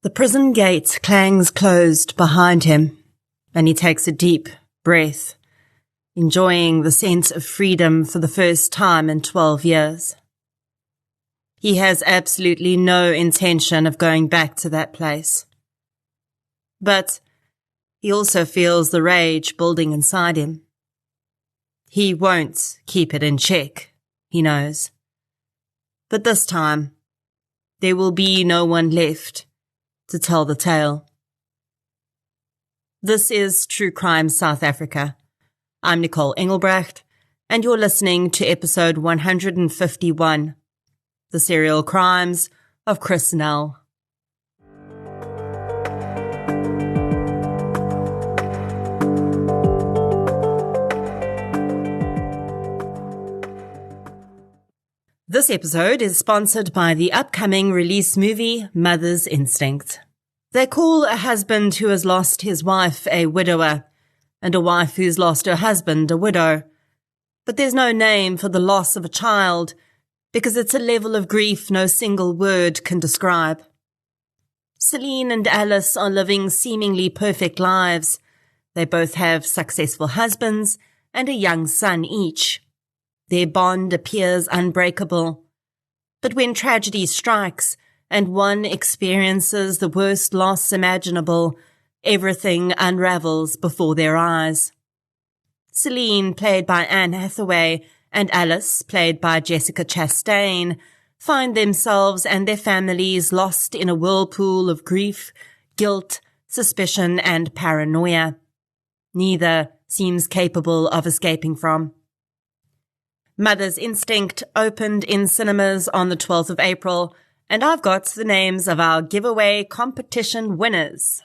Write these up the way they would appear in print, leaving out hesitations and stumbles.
The prison gate clangs closed behind him, and he takes a deep breath, enjoying the sense of freedom for the first time in 12 years. He has absolutely no intention of going back to that place. But he also feels the rage building inside him. He won't keep it in check, he knows. But this time, there will be no one left to tell the tale. This is True Crime South Africa. I'm Nicole Engelbrecht, and you're listening to episode 151, The Serial Crimes of Chris Nell. This episode is sponsored by the upcoming release movie Mother's Instinct. They call a husband who has lost his wife a widower, and a wife who's lost her husband a widow. But there's no name for the loss of a child, because it's a level of grief no single word can describe. Celine and Alice are living seemingly perfect lives. They both have successful husbands and a young son each. Their bond appears unbreakable. But when tragedy strikes and one experiences the worst loss imaginable, everything unravels before their eyes. Celine, played by Anne Hathaway, and Alice, played by Jessica Chastain, find themselves and their families lost in a whirlpool of grief, guilt, suspicion, and paranoia. Neither seems capable of escaping from. Mother's Instinct opened in cinemas on the 12th of April, and I've got the names of our giveaway competition winners.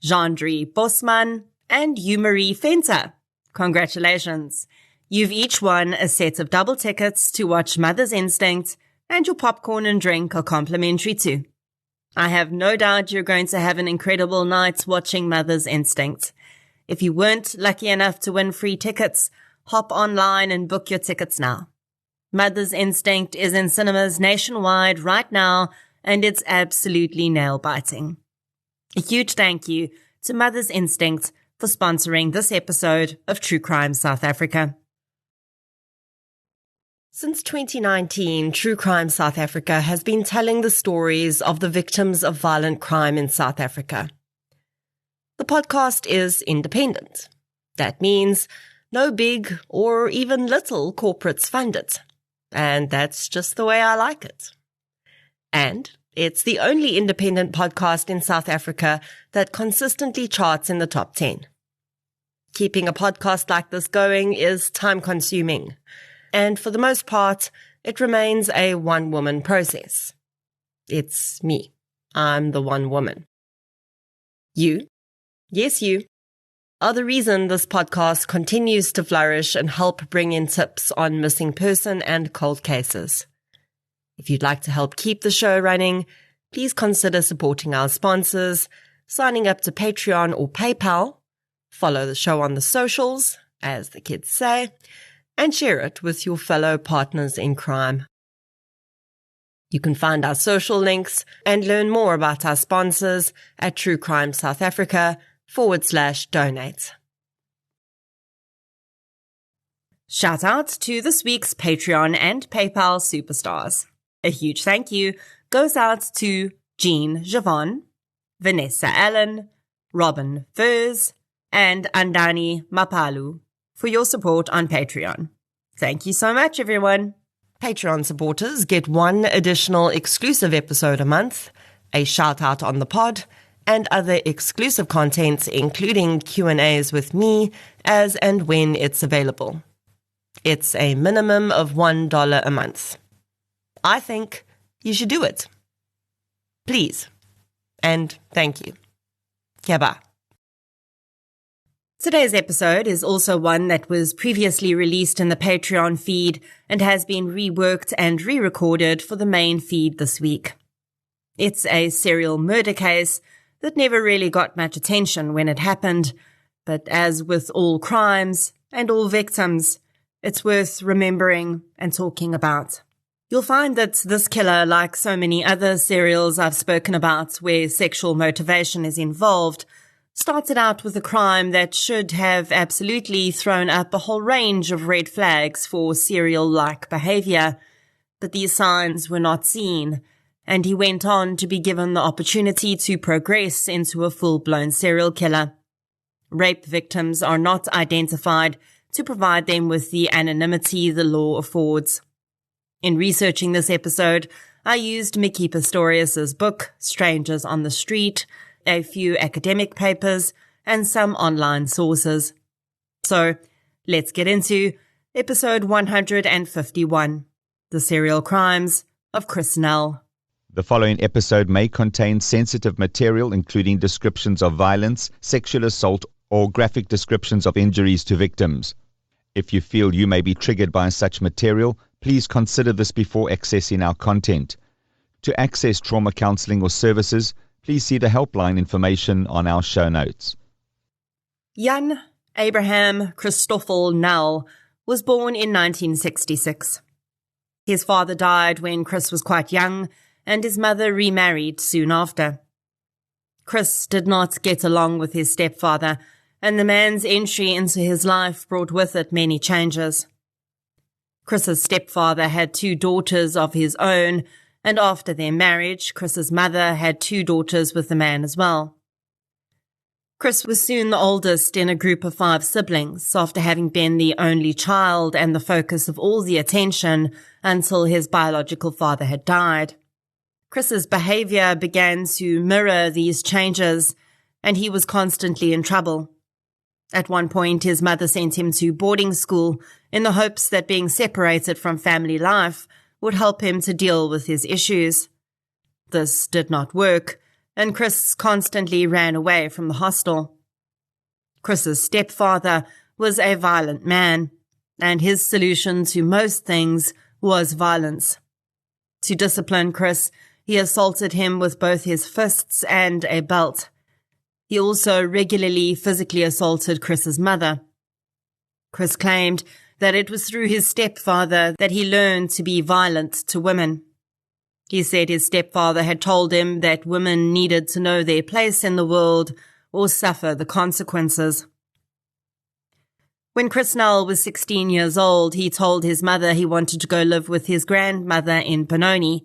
Jean-Drie Bosman and Marie Fenter. Congratulations. You've each won a set of double tickets to watch Mother's Instinct, and your popcorn and drink are complimentary too. I have no doubt you're going to have an incredible night watching Mother's Instinct. If you weren't lucky enough to win free tickets, hop online and book your tickets now. Mother's Instinct is in cinemas nationwide right now, and it's absolutely nail-biting. A huge thank you to Mother's Instinct for sponsoring this episode of True Crime South Africa. Since 2019, True Crime South Africa has been telling the stories of the victims of violent crime in South Africa. The podcast is independent. That means no big or even little corporates fund it. And that's just the way I like it. And it's the only independent podcast in South Africa that consistently charts in the top 10. Keeping a podcast like this going is time-consuming. And for the most part, it remains a one-woman process. It's me. I'm the one woman. You, yes you, are the reason this podcast continues to flourish and help bring in tips on missing person and cold cases. If you'd like to help keep the show running, please consider supporting our sponsors, signing up to Patreon or PayPal, follow the show on the socials, as the kids say, and share it with your fellow partners in crime. You can find our social links and learn more about our sponsors at True Crime South Africa/donate. Shout out to this week's Patreon and PayPal superstars. A huge thank you goes out to Jean Javon, Vanessa Allen, Robin Furs, and Andani Mapalu for your support on Patreon. Thank you so much, everyone. Patreon supporters get one additional exclusive episode a month, a shout-out on the pod, and other exclusive content, including Q&As with me as and when it's available. It's a minimum of $1 a month. I think you should do it. Please. And thank you. Kiaba. Today's episode is also one that was previously released in the Patreon feed and has been reworked and re-recorded for the main feed this week. It's a serial murder case that never really got much attention when it happened, but as with all crimes and all victims, it's worth remembering and talking about. You'll find that this killer, like so many other serials I've spoken about where sexual motivation is involved, started out with a crime that should have absolutely thrown up a whole range of red flags for serial-like behavior, but these signs were not seen, and he went on to be given the opportunity to progress into a full-blown serial killer. Rape victims are not identified to provide them with the anonymity the law affords. In researching this episode, I used Miki Pistorius's book, Strangers on the Street, a few academic papers, and some online sources. So, let's get into episode 151, The Serial Crimes of Chris Nell. The following episode may contain sensitive material, including descriptions of violence, sexual assault, or graphic descriptions of injuries to victims. If you feel you may be triggered by such material, please consider this before accessing our content. To access trauma counseling or services, please see the helpline information on our show notes. Jan Abraham Christoffel Nell was born in 1966. His father died when Chris was quite young, and his mother remarried soon after. Chris did not get along with his stepfather, and the man's entry into his life brought with it many changes. Chris's stepfather had 2 daughters of his own, and after their marriage, Chris's mother had 2 daughters with the man as well. Chris was soon the oldest in a group of 5 siblings, after having been the only child and the focus of all the attention until his biological father had died. Chris's behavior began to mirror these changes, and he was constantly in trouble. At one point, his mother sent him to boarding school in the hopes that being separated from family life would help him to deal with his issues. This did not work, and Chris constantly ran away from the hostel. Chris's stepfather was a violent man, and his solution to most things was violence. To discipline Chris, he assaulted him with both his fists and a belt. He also regularly physically assaulted Chris's mother. Chris claimed that it was through his stepfather that he learned to be violent to women. He said his stepfather had told him that women needed to know their place in the world or suffer the consequences. When Chris Nell was 16 years old, he told his mother he wanted to go live with his grandmother in Benoni.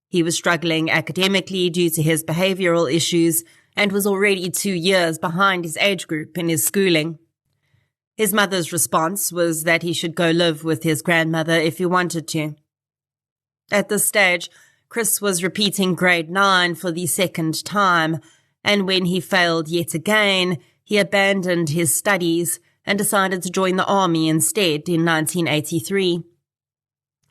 He was struggling academically due to his behavioral issues and was already 2 years behind his age group in his schooling. His mother's response was that he should go live with his grandmother if he wanted to. At this stage, Chris was repeating grade 9 for the 2nd time, and when he failed yet again, he abandoned his studies and decided to join the army instead in 1983.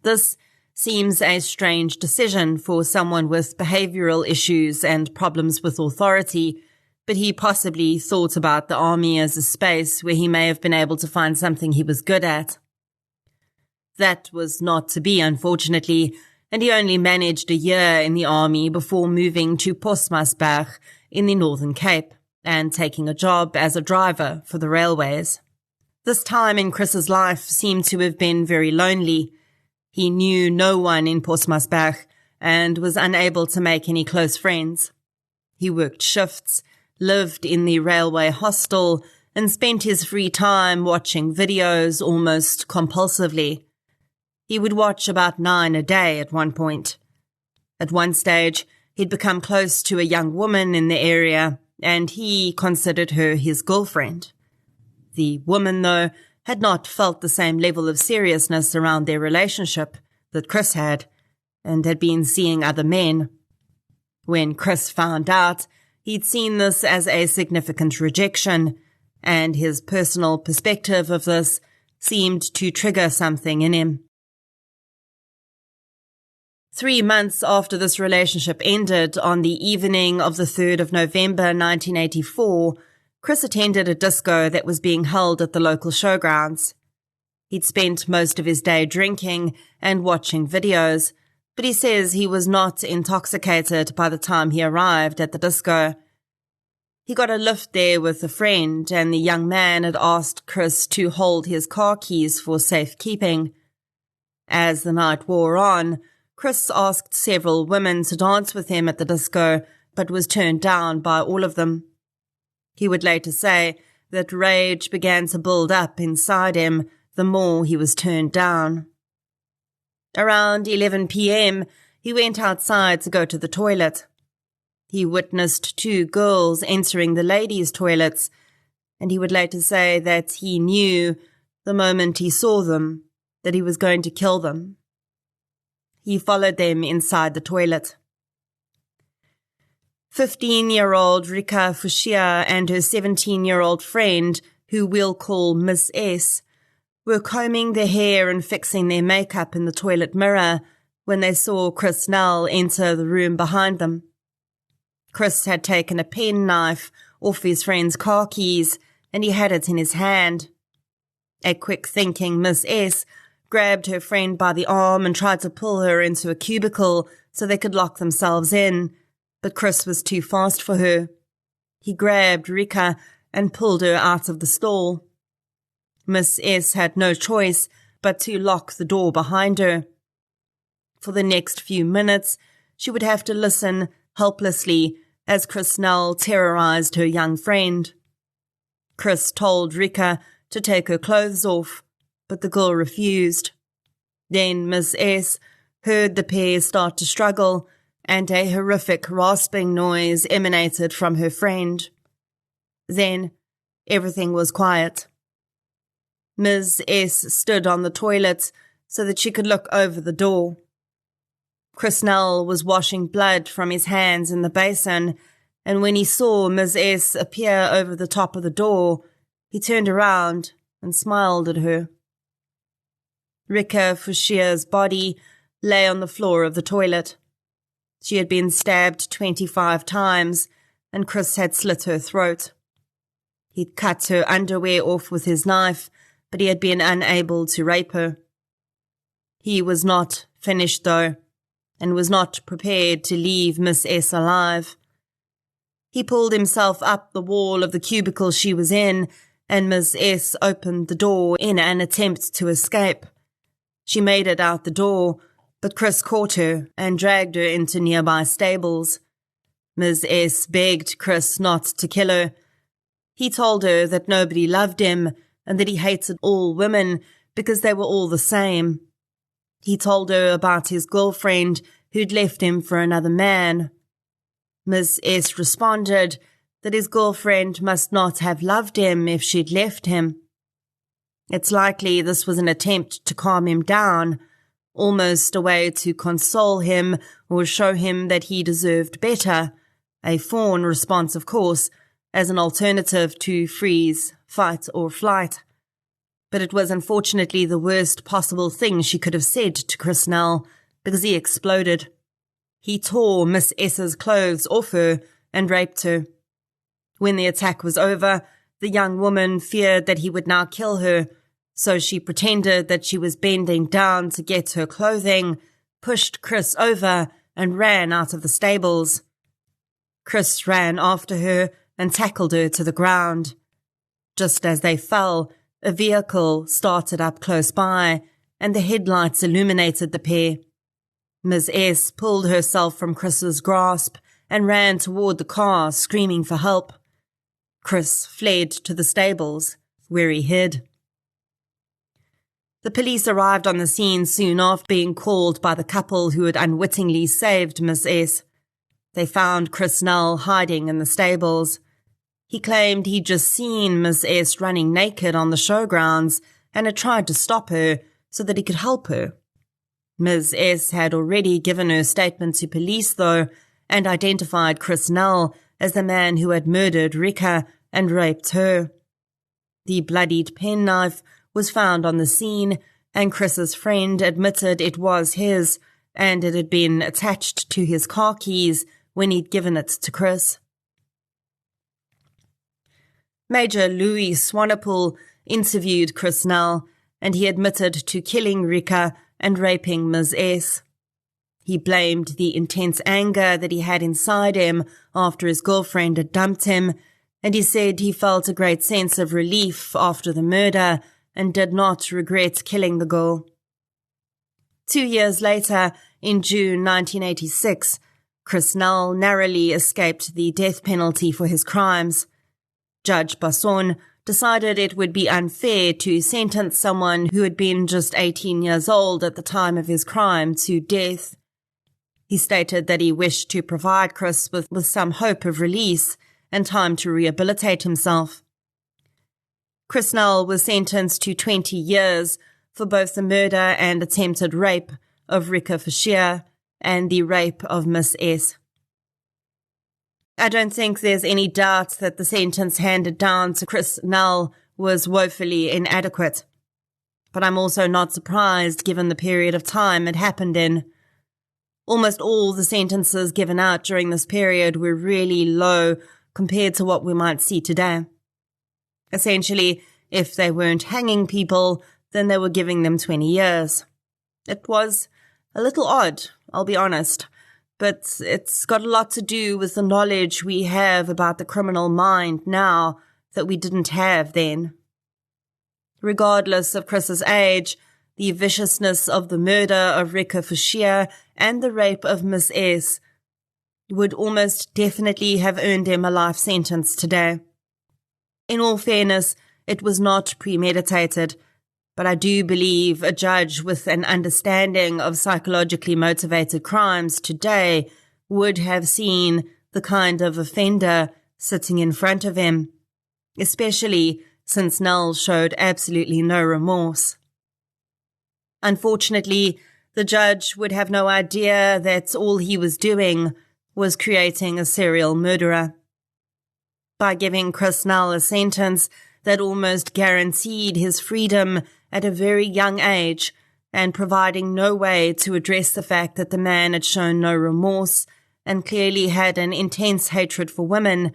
This seems a strange decision for someone with behavioral issues and problems with authority, but he possibly thought about the army as a space where he may have been able to find something he was good at. That was not to be, unfortunately, and he only managed a year in the army before moving to Postmasburg in the Northern Cape and taking a job as a driver for the railways. This time in Chris's life seemed to have been very lonely. He knew no one in Postmasburg and was unable to make any close friends. He worked shifts, lived in the railway hostel, and spent his free time watching videos almost compulsively. He would watch about 9 a day at one point. At one stage, he'd become close to a young woman in the area, and he considered her his girlfriend. The woman, though, had not felt the same level of seriousness around their relationship that Chris had, and had been seeing other men. When Chris found out, he'd seen this as a significant rejection, and his personal perspective of this seemed to trigger something in him. 3 months after this relationship ended, on the evening of the 3rd of November 1984, Chris attended a disco that was being held at the local showgrounds. He'd spent most of his day drinking and watching videos, but he says he was not intoxicated by the time he arrived at the disco. He got a lift there with a friend, and the young man had asked Chris to hold his car keys for safekeeping. As the night wore on, Chris asked several women to dance with him at the disco, but was turned down by all of them. He would later say that rage began to build up inside him the more he was turned down. Around 11 p.m., he went outside to go to the toilet. He witnessed 2 girls entering the ladies' toilets, and he would later say that he knew the moment he saw them that he was going to kill them. He followed them inside the toilet. 15-year-old Rika Fushia and her 17-year-old friend, who we'll call Miss S, were combing their hair and fixing their makeup in the toilet mirror when they saw Chris Nell enter the room behind them. Chris had taken a penknife off his friend's car keys, and he had it in his hand. A quick-thinking Miss S grabbed her friend by the arm and tried to pull her into a cubicle so they could lock themselves in, but Chris was too fast for her. He grabbed Rika and pulled her out of the stall. Miss S had no choice but to lock the door behind her. For the next few minutes, she would have to listen helplessly as Chris Nell terrorized her young friend. Chris told Rika to take her clothes off, but the girl refused. Then Miss S heard the pair start to struggle, and a horrific rasping noise emanated from her friend. Then everything was quiet. Ms. S stood on the toilet so that she could look over the door. Chris Nell was washing blood from his hands in the basin, and when he saw Ms. S appear over the top of the door, he turned around and smiled at her. Rika Fushia's body lay on the floor of the toilet. She had been stabbed 25 times, and Chris had slit her throat. He'd cut her underwear off with his knife, but he had been unable to rape her. He was not finished, though, and was not prepared to leave Miss S alive. He pulled himself up the wall of the cubicle she was in, and Miss S opened the door in an attempt to escape. She made it out the door, but Chris caught her and dragged her into nearby stables. Ms. S begged Chris not to kill her. He told her that nobody loved him and that he hated all women because they were all the same. He told her about his girlfriend who'd left him for another man. Ms. S responded that his girlfriend must not have loved him if she'd left him. It's likely this was an attempt to calm him down, almost a way to console him or show him that he deserved better, a fawn response, of course, as an alternative to freeze, fight, or flight. But it was unfortunately the worst possible thing she could have said to Chris Nell, because he exploded. He tore Miss S's clothes off her and raped her. When the attack was over, the young woman feared that he would now kill her, so she pretended that she was bending down to get her clothing, pushed Chris over, and ran out of the stables. Chris ran after her and tackled her to the ground. Just as they fell, a vehicle started up close by, and the headlights illuminated the pair. Ms. S pulled herself from Chris's grasp and ran toward the car, screaming for help. Chris fled to the stables, where he hid. The police arrived on the scene soon after being called by the couple who had unwittingly saved Ms. S. They found Chris Nell hiding in the stables. He claimed he'd just seen Ms. S running naked on the showgrounds and had tried to stop her so that he could help her. Ms. S had already given her statement to police, though, and identified Chris Nell as the man who had murdered Rika and raped her. The bloodied penknife was found on the scene, and Chris's friend admitted it was his, and it had been attached to his car keys when he'd given it to Chris. Major Louis Swanepoel interviewed Chris Nell, and he admitted to killing Rika and raping Ms. S. He blamed the intense anger that he had inside him after his girlfriend had dumped him, and he said he felt a great sense of relief after the murder and did not regret killing the girl. 2 years later, in June 1986, Chris Null narrowly escaped the death penalty for his crimes. Judge Basson decided it would be unfair to sentence someone who had been just 18 years old at the time of his crime to death. He stated that he wished to provide Chris with some hope of release and time to rehabilitate himself. Chris Null was sentenced to 20 years for both the murder and attempted rape of Rika Fashier and the rape of Miss S. I don't think there's any doubt that the sentence handed down to Chris Null was woefully inadequate. But I'm also not surprised given the period of time it happened in. Almost all the sentences given out during this period were really low compared to what we might see today. Essentially, if they weren't hanging people, then they were giving them 20 years. It was a little odd, I'll be honest, but it's got a lot to do with the knowledge we have about the criminal mind now that we didn't have then. Regardless of Chris's age, the viciousness of the murder of Rika Fashier and the rape of Miss S would almost definitely have earned him a life sentence today. In all fairness, it was not premeditated, but I do believe a judge with an understanding of psychologically motivated crimes today would have seen the kind of offender sitting in front of him, especially since Null showed absolutely no remorse. Unfortunately, the judge would have no idea that all he was doing was creating a serial murderer. By giving Chris Null a sentence that almost guaranteed his freedom at a very young age and providing no way to address the fact that the man had shown no remorse and clearly had an intense hatred for women,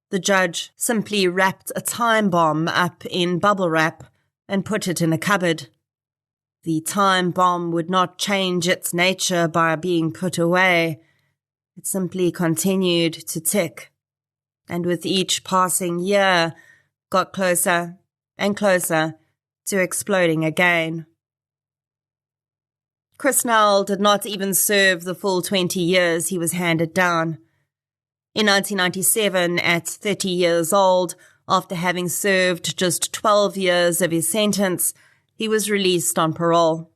the judge simply wrapped a time bomb up in bubble wrap and put it in a cupboard. The time bomb would not change its nature by being put away. It simply continued to tick, and with each passing year, got closer and closer to exploding again. Chris Null did not even serve the full 20 years he was handed down. In 1997, at 30 years old, after having served just 12 years of his sentence, he was released on parole.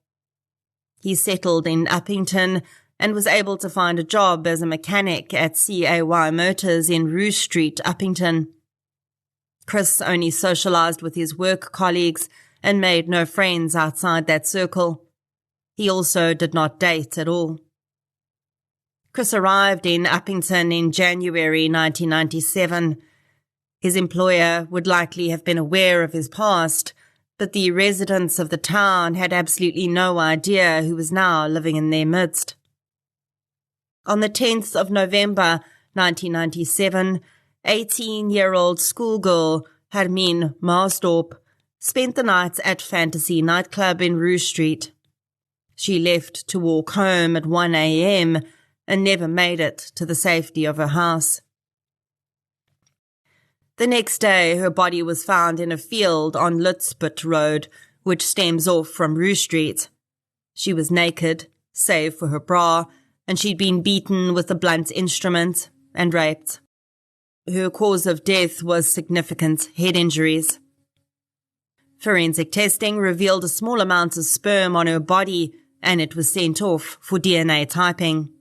He settled in Uppington and was able to find a job as a mechanic at CAY Motors in Rue Street, Uppington. Chris only socialized with his work colleagues and made no friends outside that circle. He also did not date at all. Chris arrived in Uppington in January 1997. His employer would likely have been aware of his past, but the residents of the town had absolutely no idea who was now living in their midst. On the 10th of November 1997, 18-year-old schoolgirl Hermine Maasdorp spent the night at Fantasy nightclub in Rue Street. She left to walk home at 1 a.m. and never made it to the safety of her house. The next day, her body was found in a field on Lutzput Road, which stems off from Rue Street. She was naked, save for her bra, and she'd been beaten with a blunt instrument and raped. Her cause of death was significant head injuries. Forensic testing revealed a small amount of sperm on her body, and it was sent off for DNA typing.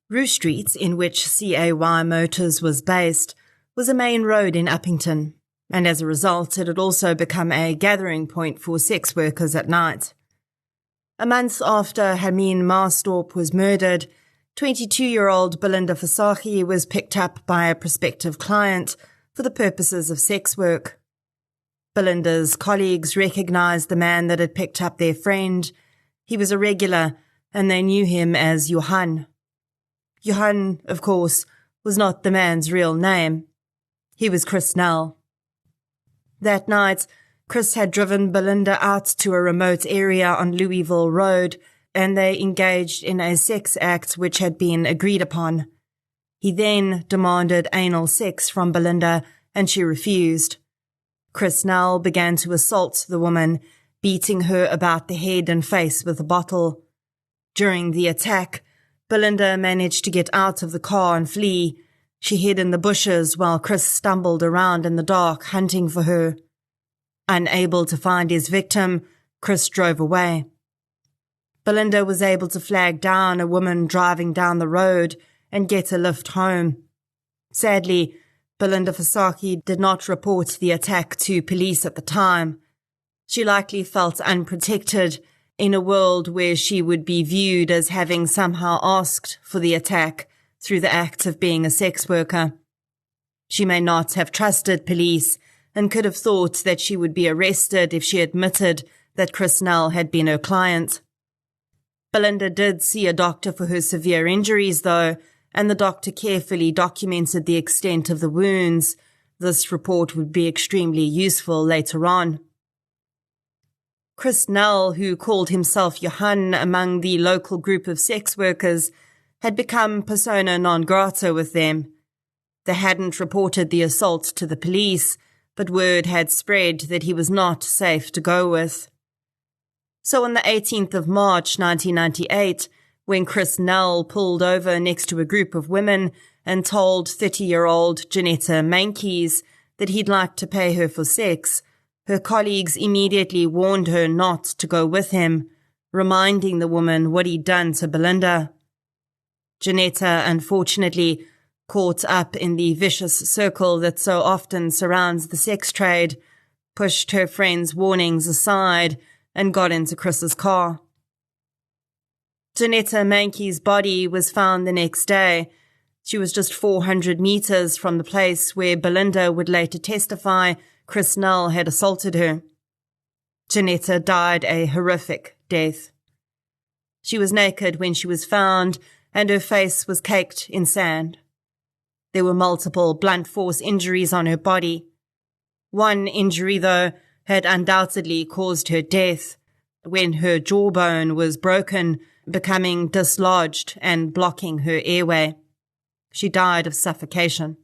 Rue Street, in which CAY Motors was based, was a main road in Uppington, and as a result it had also become a gathering point for sex workers at night. A month after Hermine Maasdorp was murdered, 22-year-old Belinda Fasahi was picked up by a prospective client for the purposes of sex work. Belinda's colleagues recognized the man that had picked up their friend. He was a regular, and they knew him as Johan. Johan, of course, was not the man's real name. He was Chris Null. That night, Chris had driven Belinda out to a remote area on Louisville Road, and they engaged in a sex act which had been agreed upon. He then demanded anal sex from Belinda, and she refused. Chris Nell began to assault the woman, beating her about the head and face with a bottle. During the attack, Belinda managed to get out of the car and flee. She hid in the bushes while Chris stumbled around in the dark, hunting for her. Unable to find his victim, Chris drove away. Belinda was able to flag down a woman driving down the road and get a lift home. Sadly, Belinda Fasaki did not report the attack to police at the time. She likely felt unprotected in a world where she would be viewed as having somehow asked for the attack through the act of being a sex worker. She may not have trusted police and could have thought that she would be arrested if she admitted that Chris Nell had been her client. Belinda did see a doctor for her severe injuries, though, and the doctor carefully documented the extent of the wounds. This report would be extremely useful later on. Chris Nell, who called himself Johan among the local group of sex workers, had become persona non grata with them. They hadn't reported the assault to the police, but word had spread that he was not safe to go with. So on the 18th of March 1998, when Chris Nell pulled over next to a group of women and told 30-year-old Janetta Mankies that he'd like to pay her for sex, her colleagues immediately warned her not to go with him, reminding the woman what he'd done to Belinda. Janetta, unfortunately, caught up in the vicious circle that so often surrounds the sex trade, pushed her friend's warnings aside and got into Chris's car. Janetta Mankies' body was found the next day. She was just 400 meters from the place where Belinda would later testify Chris Nell had assaulted her. Janetta died a horrific death. She was naked when she was found, and her face was caked in sand. There were multiple blunt force injuries on her body. One injury, though, had undoubtedly caused her death when her jawbone was broken, becoming dislodged and blocking her airway. She died of suffocation.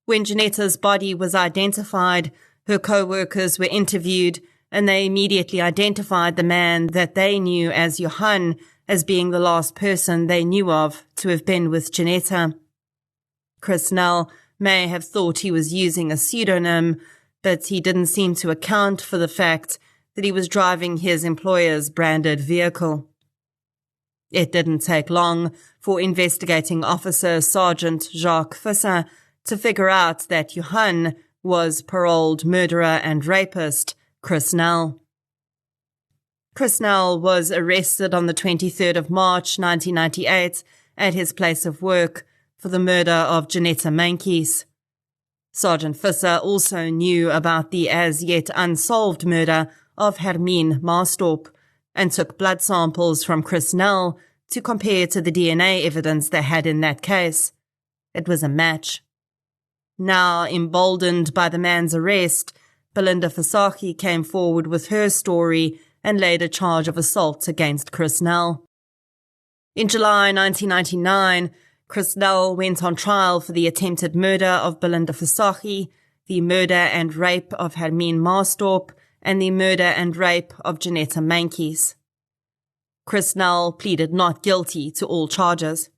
When Janetta's body was identified, her co-workers were interviewed, and they immediately identified the man that they knew as Johan as being the last person they knew of to have been with Janetta. Chris Nell may have thought he was using a pseudonym, but he didn't seem to account for the fact that he was driving his employer's branded vehicle. It didn't take long for investigating officer Sergeant Jacques Visser to figure out that Johan was paroled murderer and rapist Chris Nell. Chris Nell was arrested on the 23rd of March 1998 at his place of work for the murder of Janetta Mankies. Sergeant Visser also knew about the as yet unsolved murder of Hermine Maastorp and took blood samples from Chris Nell to compare to the DNA evidence they had in that case. It was a match. Now, emboldened by the man's arrest, Belinda Fasaki came forward with her story and laid a charge of assault against Chris Nell. In July 1999, Chris Nell went on trial for the attempted murder of Belinda Fasaki, the murder and rape of Hermine Maastorp, and the murder and rape of Janetta Mankies. Chris Nell pleaded not guilty to all charges.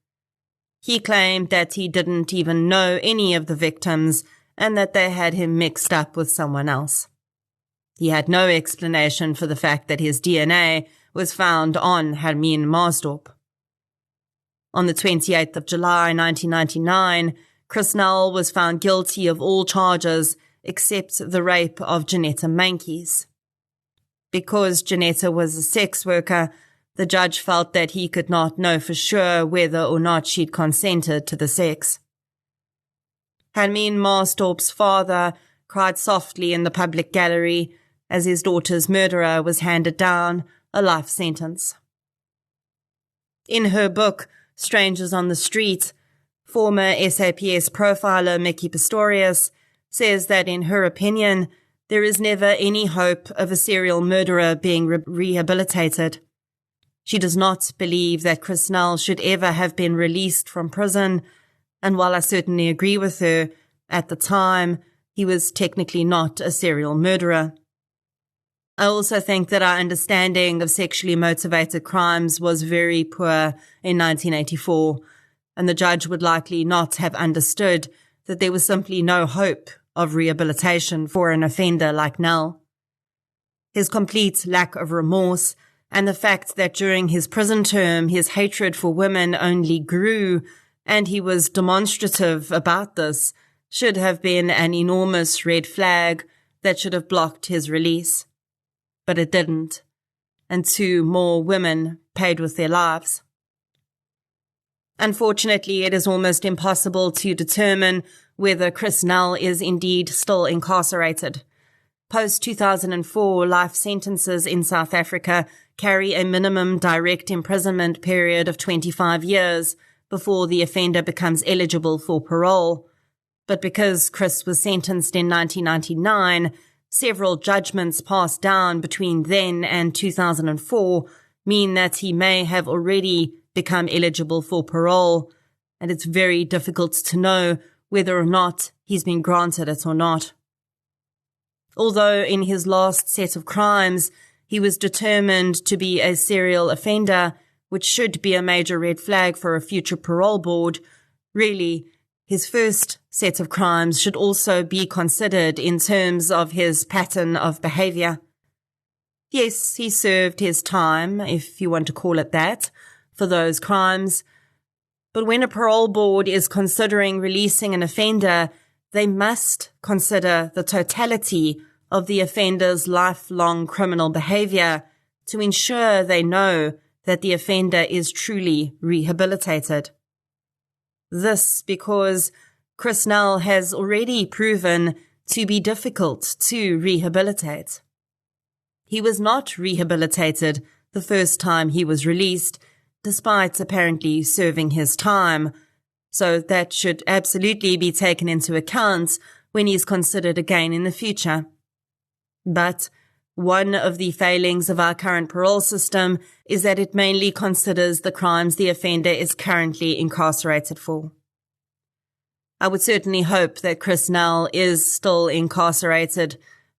He claimed that he didn't even know any of the victims and that they had him mixed up with someone else. He had no explanation for the fact that his DNA was found on Hermine Maastorp. On the 28th of July 1999, Chris Nell was found guilty of all charges except the rape of Janetta Mankies. Because Janetta was a sex worker, the judge felt that he could not know for sure whether or not she'd consented to the sex. Hermine Maastorp's father cried softly in the public gallery as his daughter's murderer was handed down a life sentence. In her book, Strangers on the Street, former SAPS profiler Mickey Pistorius says that in her opinion, there is never any hope of a serial murderer being rehabilitated. She does not believe that Chris Null should ever have been released from prison, and while I certainly agree with her, at the time, he was technically not a serial murderer. I also think that our understanding of sexually motivated crimes was very poor in 1984, and the judge would likely not have understood that there was simply no hope of rehabilitation for an offender like Null. His complete lack of remorse and the fact that during his prison term his hatred for women only grew, and he was demonstrative about this, should have been an enormous red flag that should have blocked his release. But it didn't, and 2 more women paid with their lives. Unfortunately, it is almost impossible to determine whether Chris Null is indeed still incarcerated. Post-2004 life sentences in South Africa carry a minimum direct imprisonment period of 25 years before the offender becomes eligible for parole. But because Chris was sentenced in 1999, several judgments passed down between then and 2004 mean that he may have already become eligible for parole, and it's very difficult to know whether or not he's been granted it or not. Although in his last set of crimes, he was determined to be a serial offender, which should be a major red flag for a future parole board, really, his first set of crimes should also be considered in terms of his pattern of behavior. Yes, he served his time, if you want to call it that, for those crimes. But when a parole board is considering releasing an offender, they must consider the totality of the offender's lifelong criminal behavior to ensure they know that the offender is truly rehabilitated. This because Chris Null has already proven to be difficult to rehabilitate. He was not rehabilitated the first time he was released, despite apparently serving his time, so that should absolutely be taken into account when he is considered again in the future. But one of the failings of our current parole system is that it mainly considers the crimes the offender is currently incarcerated for. I would certainly hope that Chris Null is still incarcerated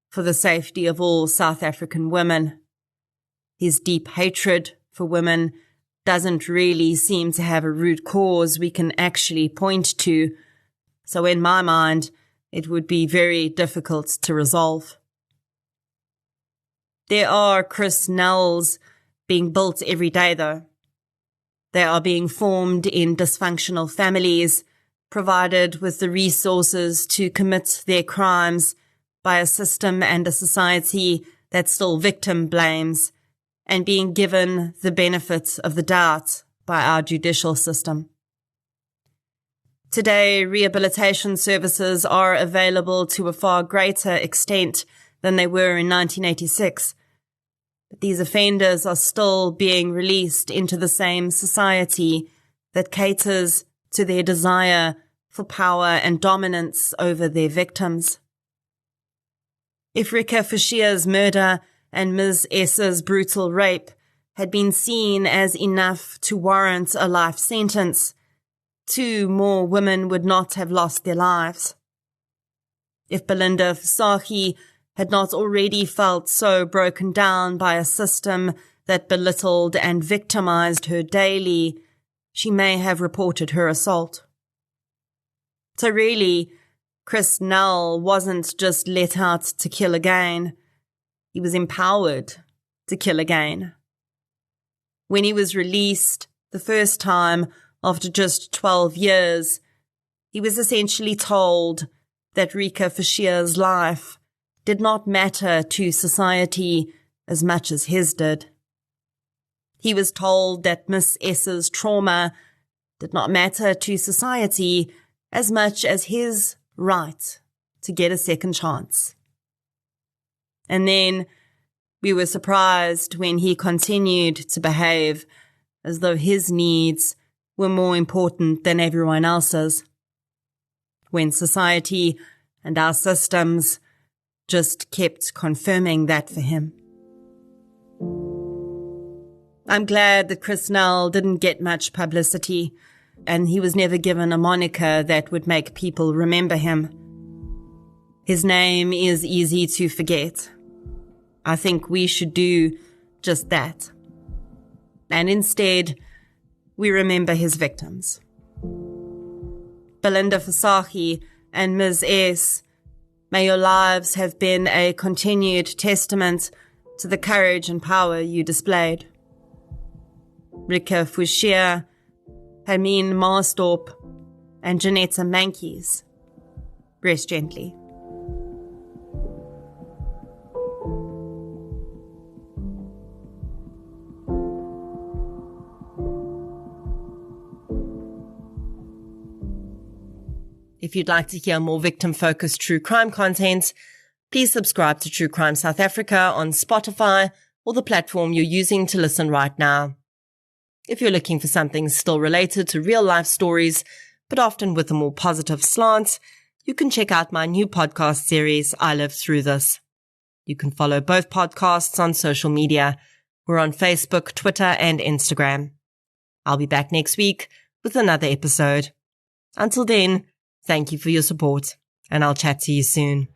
for the safety of all South African women. His deep hatred for women doesn't really seem to have a root cause we can actually point to, so in my mind, it would be very difficult to resolve. There are Chris Nulls being built every day, though. They are being formed in dysfunctional families, provided with the resources to commit their crimes by a system and a society that still victim blames, and being given the benefit of the doubt by our judicial system. Today, rehabilitation services are available to a far greater extent than they were in 1986. But these offenders are still being released into the same society that caters to their desire for power and dominance over their victims. If Rika Fashia's murder and Ms. S's brutal rape had been seen as enough to warrant a life sentence, 2 more women would not have lost their lives. If Belinda Fasaki had not already felt so broken down by a system that belittled and victimized her daily, she may have reported her assault. So really, Chris Null wasn't just let out to kill again. He was empowered to kill again. When he was released the first time after just 12 years, he was essentially told that Rika Fashia's life did not matter to society as much as his did. He was told that Miss S's trauma did not matter to society as much as his right to get a second chance. And then we were surprised when he continued to behave as though his needs were more important than everyone else's, when society and our systems just kept confirming that for him. I'm glad that Chris Null didn't get much publicity, and he was never given a moniker that would make people remember him. His name is easy to forget. I think we should do just that. And instead, we remember his victims. Belinda Visagie and Ms. S., may your lives have been a continued testament to the courage and power you displayed. Rika Fouchier, Hermine Marstorp, and Janetta Mankies, rest gently. If you'd like to hear more victim-focused true crime content, please subscribe to True Crime South Africa on Spotify or the platform you're using to listen right now. If you're looking for something still related to real-life stories, but often with a more positive slant, you can check out my new podcast series, I Lived Through This. You can follow both podcasts on social media. We're on Facebook, Twitter, and Instagram. I'll be back next week with another episode. Until then, thank you for your support, and I'll chat to you soon.